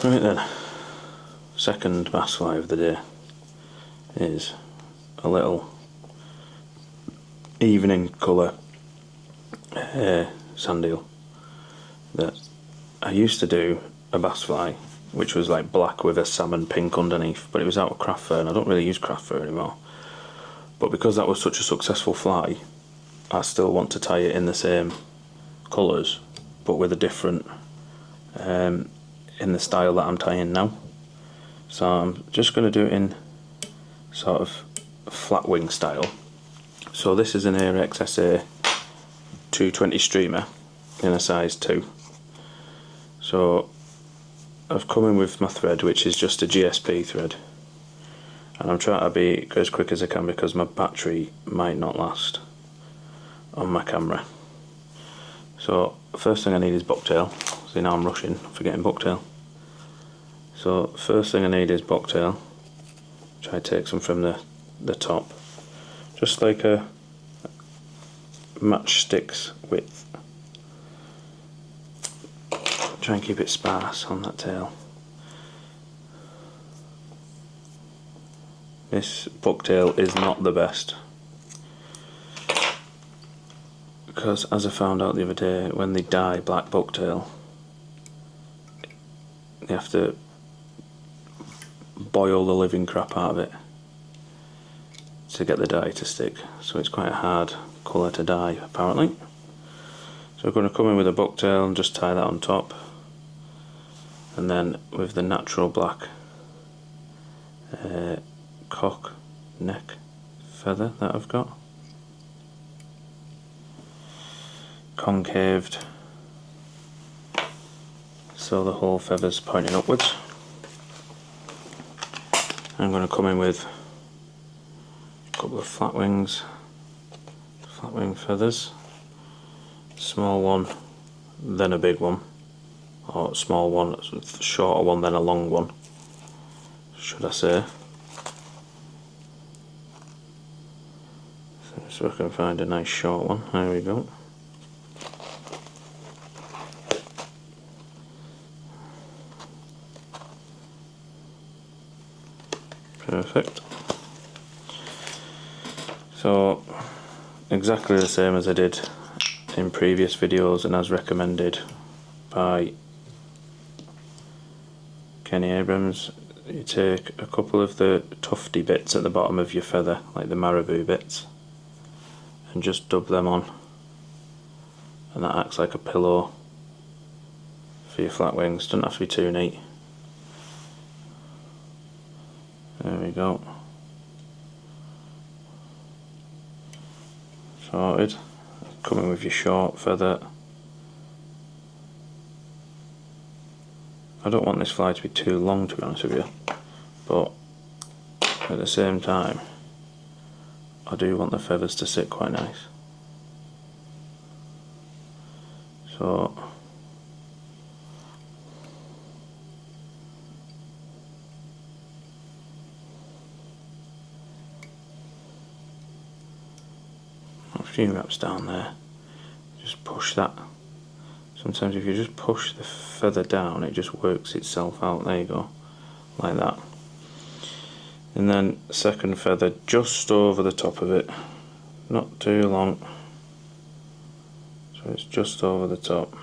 Right then, second bass fly of the day is a little evening colour sand eel that I used to do a bass fly which was like black with a salmon pink underneath, but it was out of craft fur and I don't really use craft fur anymore. But because that was such a successful fly, I still want to tie it in the same colours but with a different in the style that I'm tying now. So I'm just going to do it in sort of flat wing style. So this is an Ahrex Sa 220 streamer in a size 2. So I've come in with my thread, which is just a GSP thread, and I'm trying to be as quick as I can because my battery might not last on my camera. So first thing I need is Bucktail. See, now I'm rushing, forgetting Bucktail. So first thing I need is Bucktail. Try to take some from the top, just like a matchstick's width. Try and keep it sparse on that tail. This Bucktail is not the best, because as I found out the other day, when they dye black Bucktail, they have to boil the living crap out of it to get the dye to stick, so it's quite a hard colour to dye apparently. So we're going to come in with a Bucktail and just tie that on top, and then with the natural black cock neck feather that I've got, concaved so the whole feather's pointing upwards. I'm going to come in with a couple of flat wing feathers, small one then a big one, or a small one, a shorter one then a long one, should I say. So I can find a nice short one. There we go. Perfect. So exactly the same as I did in previous videos and as recommended by Kenny Abrams, you take a couple of the tufty bits at the bottom of your feather, like the marabou bits, and just dub them on, and that acts like a pillow for your flat wings. Doesn't have to be too neat. There we go. Sorted. Come in with your short feather. I don't want this fly to be too long, to be honest with you, but at the same time I do want the feathers to sit quite nice. So a few wraps down there, just push that. Sometimes if you just push the feather down, it just works itself out. There you go, like that. And then second feather just over the top of it, not too long, so it's just over the top.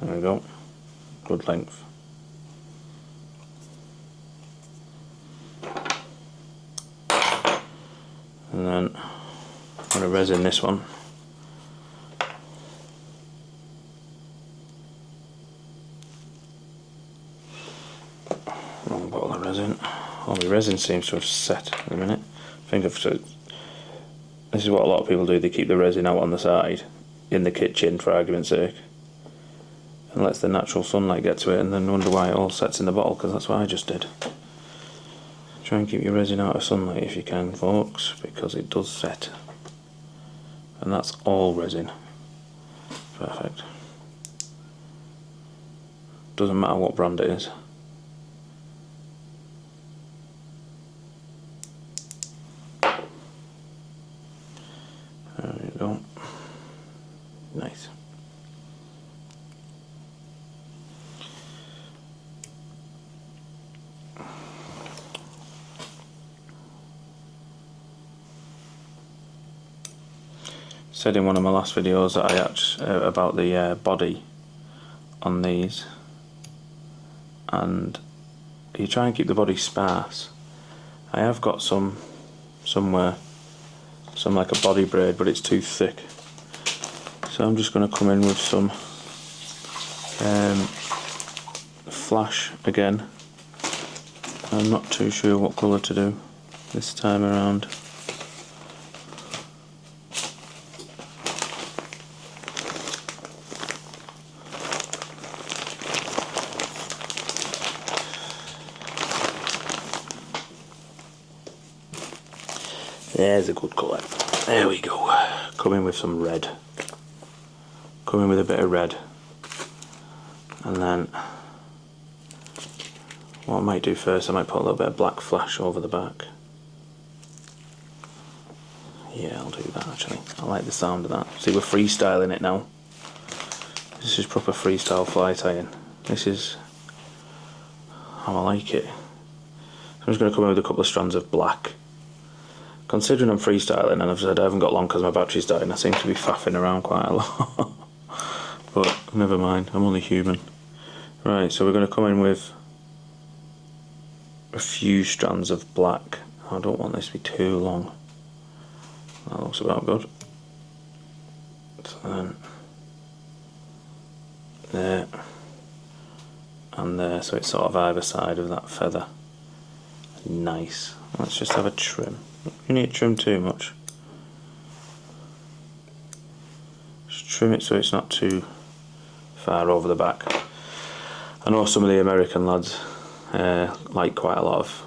There we go, good length. And then I'm going to resin this one. Wrong bottle of resin. Oh, the resin seems to have set in a minute. I think this is what a lot of people do, they keep the resin out on the side in the kitchen for argument's sake, and lets the natural sunlight get to it, and then wonder why it all sets in the bottle, because that's what I just did. Try and keep your resin out of sunlight if you can, folks, because it does set. And that's all resin. Perfect. Doesn't matter what brand it is. There you go. Nice. said in one of my last videos that I actually about the body on these, and you try and keep the body sparse. I have got some somewhere, some like a body braid, but it's too thick. So I'm just going to come in with some flash again. I'm not too sure what colour to do this time around. There's a good colour. There we go. Come in with some red. Come in with a bit of red. And then what I might do first, I might put a little bit of black flash over the back. Yeah, I'll do that actually. I like the sound of that. See, we're freestyling it now. This is proper freestyle fly tying. This is how I like it. I'm just going to come in with a couple of strands of black. Considering I'm freestyling and I've said I haven't got long because my battery's dying, I seem to be faffing around quite a lot. But never mind, I'm only human. Right, so we're going to come in with a few strands of black. I don't want this to be too long. That looks about good. So then there and there, so it's sort of either side of that feather. Nice. Let's just have a trim. You need to trim too much. Just trim it so it's not too far over the back. I know some of the American lads like quite a lot of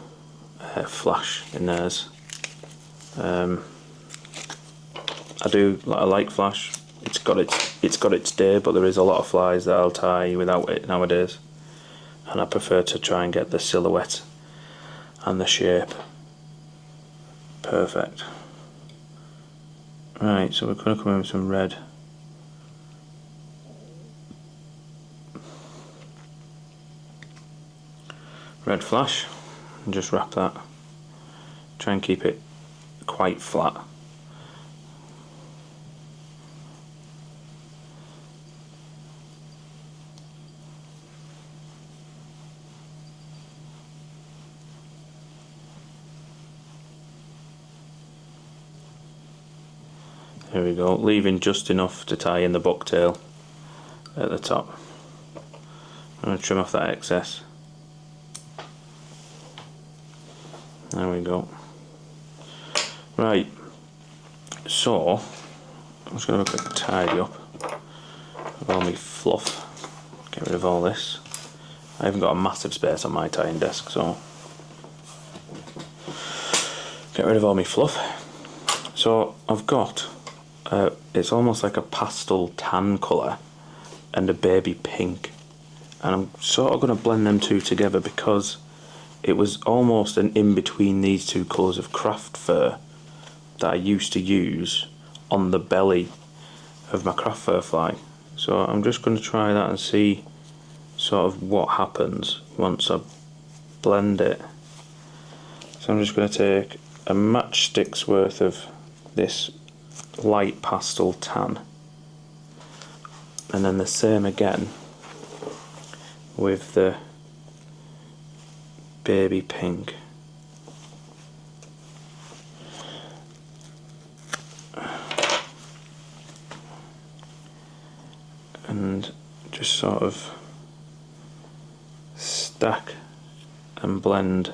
flash in theirs. I like flash. It's got its day, but there is a lot of flies that I'll tie without it nowadays, and I prefer to try and get the silhouette and the shape perfect. Right, so we're going to come in with some red. Red flash, and just wrap that. Try and keep it quite flat. There we go, leaving just enough to tie in the bucktail at the top. I'm going to trim off that excess. There we go. Right, so I'm just going to have a quick tidy up of all my fluff. Get rid of all this. I haven't got a massive space on my tying desk, so get rid of all my fluff. So I've got it's almost like a pastel tan colour and a baby pink, and I'm sort of going to blend them two together because it was almost an in-between these two colours of craft fur that I used to use on the belly of my craft fur fly. So I'm just going to try that and see sort of what happens once I blend it. So I'm just going to take a matchstick's worth of this light pastel tan, and then the same again with the baby pink. And just sort of stack and blend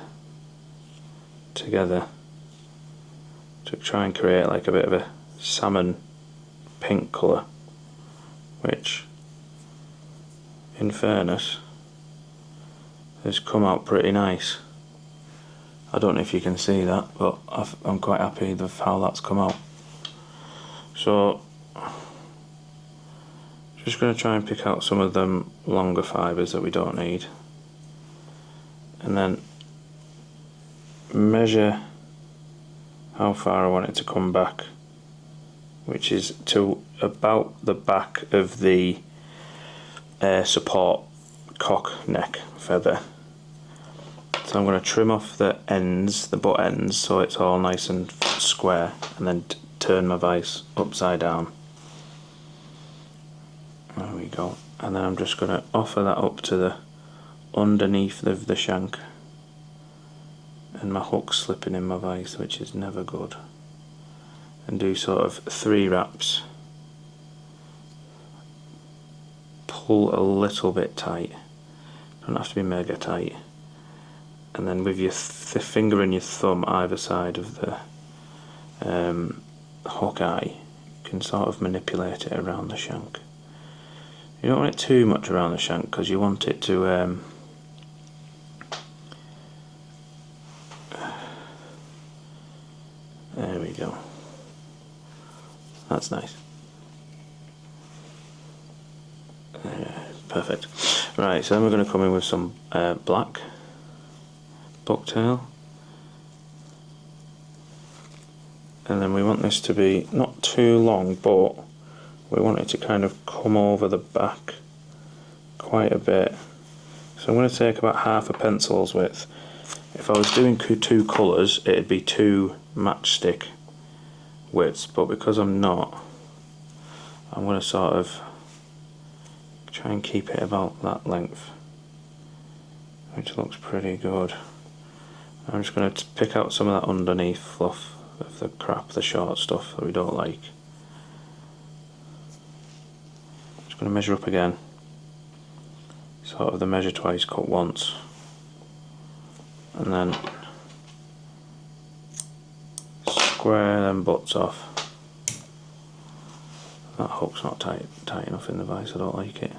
together to try and create like a bit of a salmon pink colour, which in fairness has come out pretty nice. I don't know if you can see that, but I'm quite happy with how that's come out. So just going to try and pick out some of them longer fibres that we don't need, and then measure how far I want it to come back, which is to about the back of the support cock neck feather. So I'm going to trim off the ends, the butt ends, so it's all nice and square, and then turn my vise upside down. There we go. And then I'm just going to offer that up to the underneath of the shank, and my hook's slipping in my vise, which is never good. And do sort of 3 wraps. Pull a little bit tight, don't have to be mega tight, and then with your finger and your thumb either side of the hook eye, you can sort of manipulate it around the shank. You don't want it too much around the shank because you want it to there we go, that's nice. Perfect. Right, so then we're going to come in with some black Bucktail, and then we want this to be not too long, but we want it to kind of come over the back quite a bit. So I'm going to take about half a pencil's width. If I was doing 2 colours, it'd be 2 matchstick widths, but because I'm not, I'm going to sort of try and keep it about that length, which looks pretty good. I'm just going to pick out some of that underneath fluff of the crap, the short stuff that we don't like. Just going to measure up again, sort of the measure twice, cut once, and then square them butts off. That hook's not tight enough in the vise, I don't like it.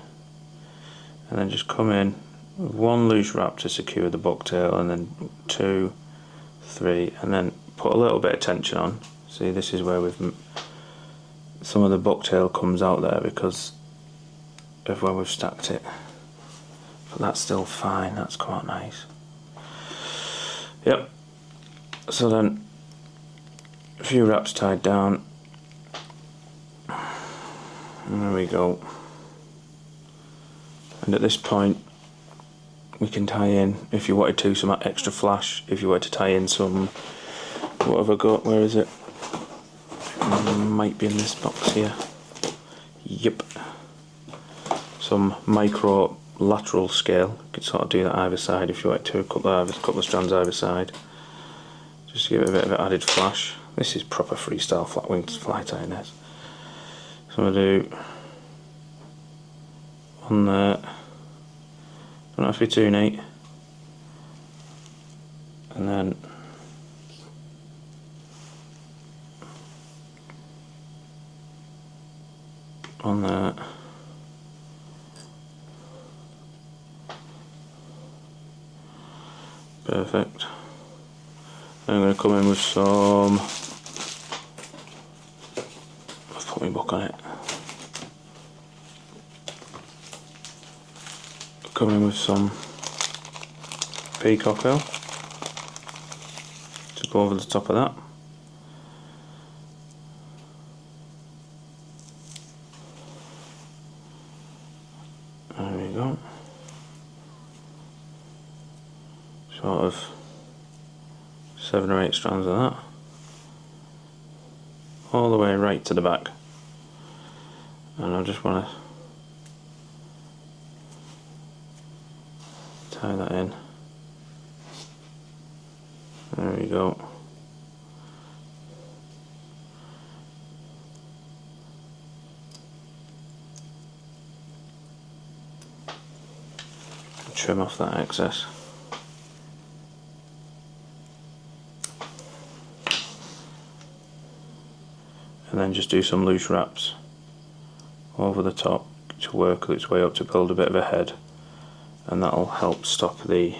And then just come in with 1 loose wrap to secure the bucktail, and then 2, 3, and then put a little bit of tension on. See, this is where some of the bucktail comes out there because of where we've stacked it. But that's still fine, that's come out nice. Yep. So then a few wraps tied down. And there we go. And at this point we can tie in, if you wanted to, some extra flash. If you wanted to tie in some, what have I got, where is it? Might be in this box here. Yep. Some micro lateral scale. You could sort of do that either side if you wanted to, a couple of strands either side, just to give it a bit of an added flash. This is proper freestyle flat winged fly tying this. So I'm going to do on there, don't have to be too neat, and then on there, perfect. Then I'm going to come in with some, I've put my book on it, come in with some peacock herl to go over the top of that. There we go. Sort of 7 or 8 strands of that, all the way right to the back. And I just want to tie that in. There we go. Trim off that excess. And then just do some loose wraps over the top to work its way up to build a bit of a head, and that'll help stop the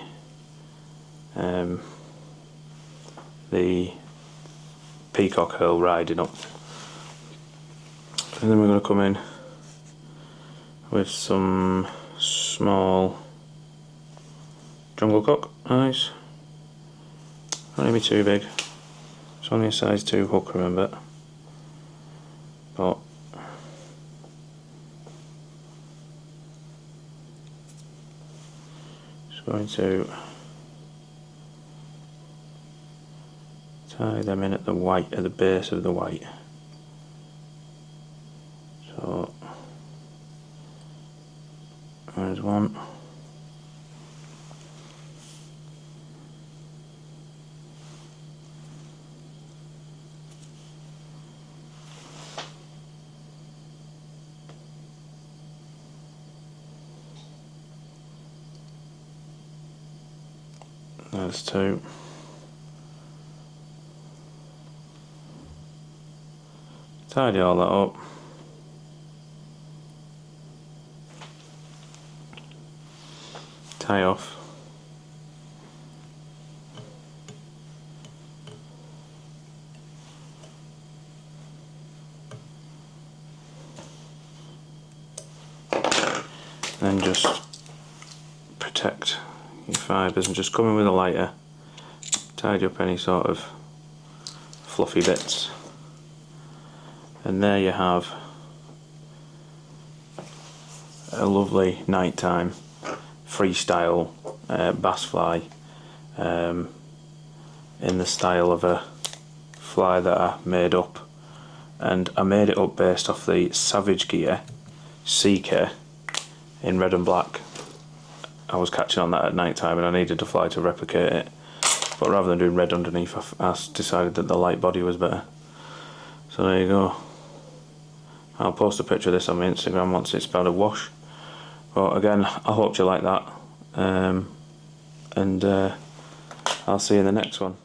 peacock herl riding up. And then we're going to come in with some small jungle cock eyes. Not going to be too big, it's only a size 2 hook, remember, but just going to tie them in at the white, at the base of the white. There's two. Tidy all that up. Tie off. Then just protect your fibres and just come in with a lighter, tidy up any sort of fluffy bits, and there you have a lovely nighttime freestyle bass fly in the style of a fly that I made up, and I made it up based off the Savage Gear CK in red and black. I was catching on that at night time and I needed a fly to replicate it, but rather than doing red underneath I decided that the light body was better. So there you go. I'll post a picture of this on my Instagram once it's about a wash. But again, I hope you like that, and I'll see you in the next one.